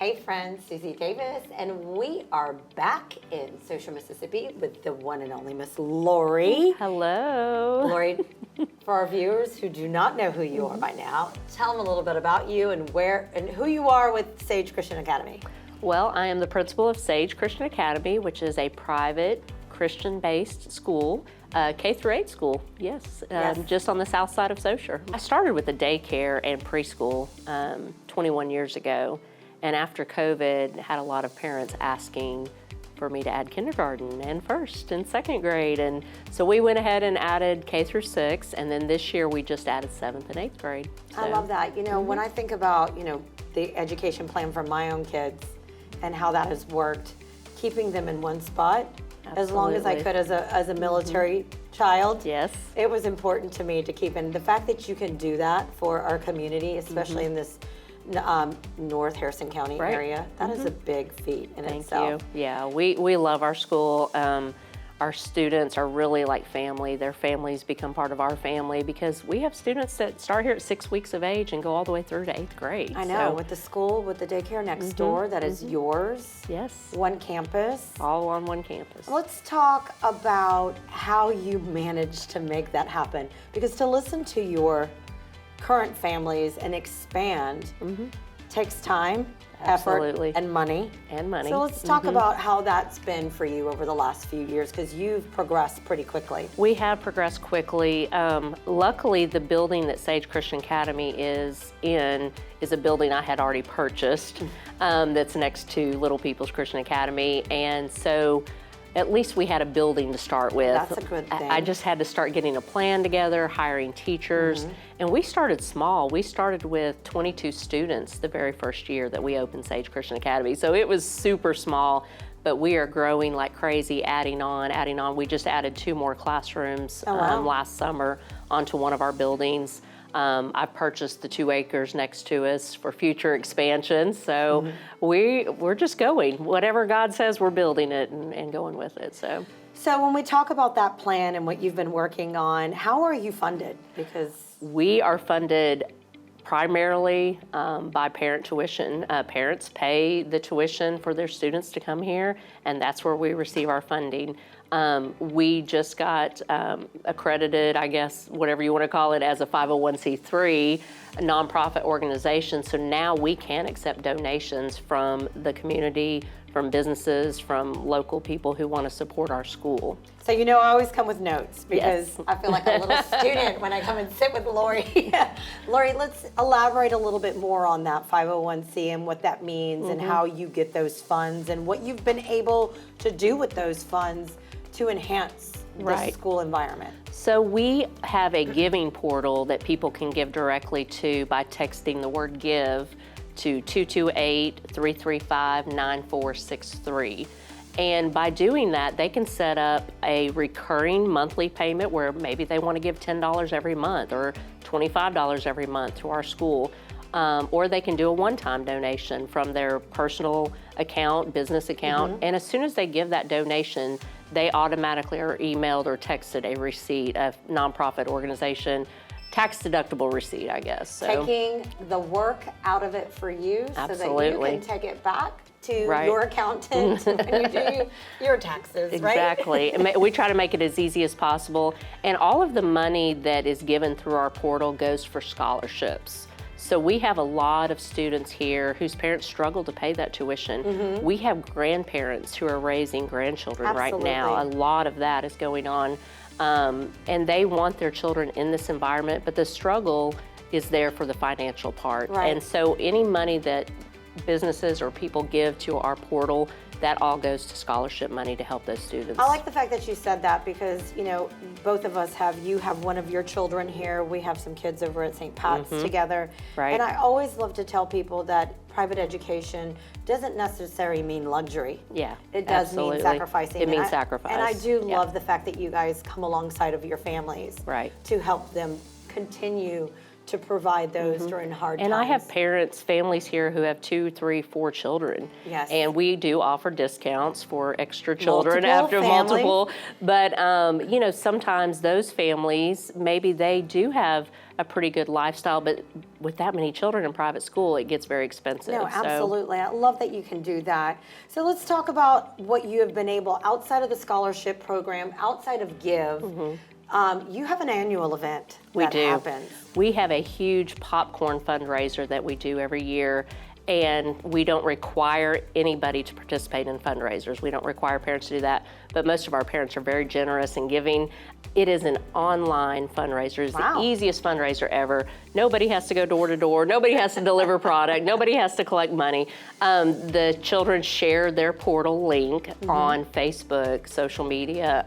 Hey friends, Susie Davis, and we are back in Social Mississippi with the one and only Miss Lori. Hello. Lori, for our viewers who do not know who you are by now, tell them a little bit about you and where and who you are with Sage Christian Academy. Well, I am the principal of Sage Christian Academy, which is a private Christian-based school, K-8 school, yes. Just on the south side of Saussure. I started with a daycare and preschool 21 years ago, and after COVID, had a lot of parents asking for me to add kindergarten and first and second grade, and so we went ahead and added K through 6, and then this year we just added 7th and 8th grade. So, I love that. You know, when I think about, the education plan for my own kids and how that has worked, keeping them in one spot, as long as I could as a military child. Yes. It was important to me to keep in. The fact that you can do that for our community, especially in this North Harrison County area, that is a big feat in itself. Thank you. Yeah, we love our school. Our students are really like family. Their families become part of our family because we have students that start here at 6 weeks of age and go all the way through to 8th grade. I know, with the school, with the daycare next door, that is yours. Yes. One campus. All on one campus. Let's talk about how you managed to make that happen. Because to listen to your current families and expand takes time, Absolutely. effort, and money. And money. So let's talk about how that's been for you over the last few years, because you've progressed pretty quickly. We have progressed quickly. Luckily, the building that Sage Christian Academy is in is a building I had already purchased that's next to Little People's Christian Academy, and so at least we had a building to start with. That's a good thing. I just had to start getting a plan together, hiring teachers, and we started small. We started with 22 students the very first year that we opened Sage Christian Academy. So it was super small, but we are growing like crazy, adding on. We just added 2 more classrooms last summer onto one of our buildings. I purchased the 2 acres next to us for future expansion. So we're just going. Whatever God says, we're building it and going with it. So when we talk about that plan and what you've been working on, how are you funded? Because we are funded primarily by parent tuition. Parents pay the tuition for their students to come here, and that's where we receive our funding. We just got accredited, I guess, whatever you want to call it, as a 501c3 nonprofit organization. So now we can accept donations from the community, from businesses, from local people who want to support our school. So I always come with notes because I feel like a little student when I come and sit with Lori. Lori, let's elaborate a little bit more on that 501c and what that means and how you get those funds and what you've been able to do with those funds to enhance the school environment. So we have a giving portal that people can give directly to by texting the word give to 228-335-9463. And by doing that, they can set up a recurring monthly payment where maybe they want to give $10 every month or $25 every month to our school. Or they can do a one-time donation from their personal account, business account. And as soon as they give that donation, they automatically are emailed or texted a receipt, a nonprofit organization, tax-deductible receipt, I guess. So, taking the work out of it for you so that you can take it back to your accountant when you do your taxes, Exactly. We try to make it as easy as possible. And all of the money that is given through our portal goes for scholarships. So we have a lot of students here whose parents struggle to pay that tuition. We have grandparents who are raising grandchildren right now. A lot of that is going on. And they want their children in this environment, but the struggle is there for the financial part. And so any money that businesses or people give to our portal, that all goes to scholarship money to help those students. I like the fact that you said that because, both of us you have one of your children here. We have some kids over at St. Pat's together. And I always love to tell people that private education doesn't necessarily mean luxury. Yeah, it does mean sacrificing. It means sacrifice. And I do love the fact that you guys come alongside of your families to help them continue to provide those during hard times. And I have parents, families here who have 2, 3, 4 children. Yes. And we do offer discounts for extra children Multiple after families. multiple. But, you know, sometimes those families, maybe they do have a pretty good lifestyle, but with that many children in private school, it gets very expensive. No, So- absolutely. I love that you can do that. So let's talk about what you have been able, outside of the scholarship program, outside of Give, you have an annual event We that do. happens. We have a huge popcorn fundraiser that we do every year, and we don't require anybody to participate in fundraisers. We don't require parents to do that, but most of our parents are very generous in giving. It is an online fundraiser. It's Wow. the easiest fundraiser ever. Nobody has to go door to door. Nobody has to deliver product. Nobody has to collect money. The children share their portal link on Facebook, social media,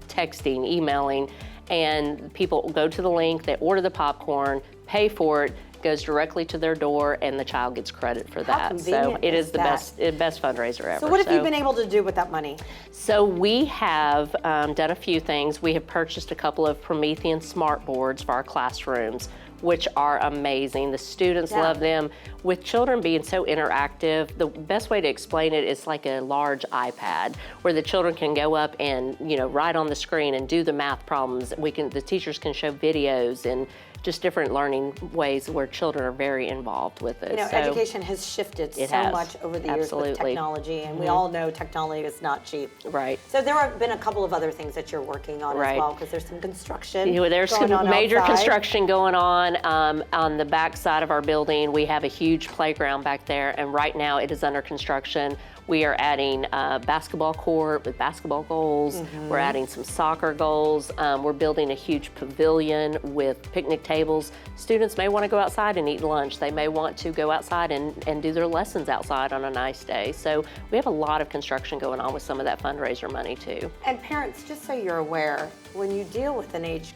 texting, emailing, and people go to the link, they order the popcorn, pay for it, goes directly to their door, and the child gets credit for that. So convenient it is is the that? best fundraiser ever. So what have you been able to do with that money? So we have done a few things. We have purchased a couple of Promethean smart boards for our classrooms, which are amazing. The students Yeah. love them. With children being so interactive, the best way to explain it is like a large iPad where the children can go up and, you know, write on the screen and do the math problems. The teachers can show videos and just different learning ways where children are very involved with it. You know, So- education has shifted It so has. much over the years with Absolutely. technology, and we all know technology is not cheap. Right. So there have been a couple of other things that you're working on as Right. well, because there's some construction You know, there's going some on major outside. construction going on the back side of our building. We have a huge playground back there, and right now it is under construction. We are adding a basketball court with basketball goals. We're adding some soccer goals. We're building a huge pavilion with picnic tables. Students may want to go outside and eat lunch. They may want to go outside and do their lessons outside on a nice day. So we have a lot of construction going on with some of that fundraiser money too. And parents, just so you're aware, when you deal with an age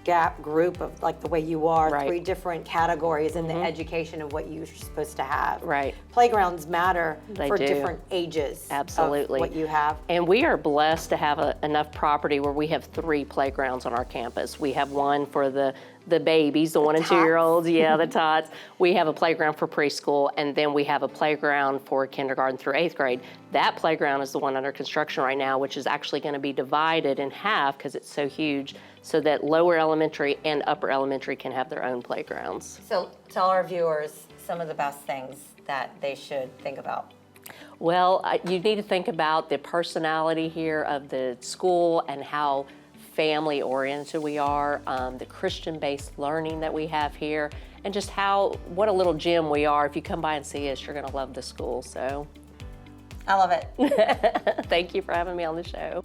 gap group of like the way you are, Right. 3 different categories in the education of what you're supposed to have. Right. Playgrounds matter They for do. different ages Absolutely. of what you have. And we are blessed to have enough property where we have 3 playgrounds on our campus. We have one for the babies, the 1 and 2 year olds, yeah, the tots. We have a playground for preschool, and then we have a playground for kindergarten through 8th grade. That playground is the one under construction right now, which is actually going to be divided in half because it's so huge, so that lower elementary and upper elementary can have their own playgrounds. So tell our viewers some of the best things that they should think about. Well, you need to think about the personality here of the school and how family-oriented we are, the Christian-based learning that we have here, and just what a little gem we are. If you come by and see us, you're going to love the school. So I love it. thank you for having me on the show.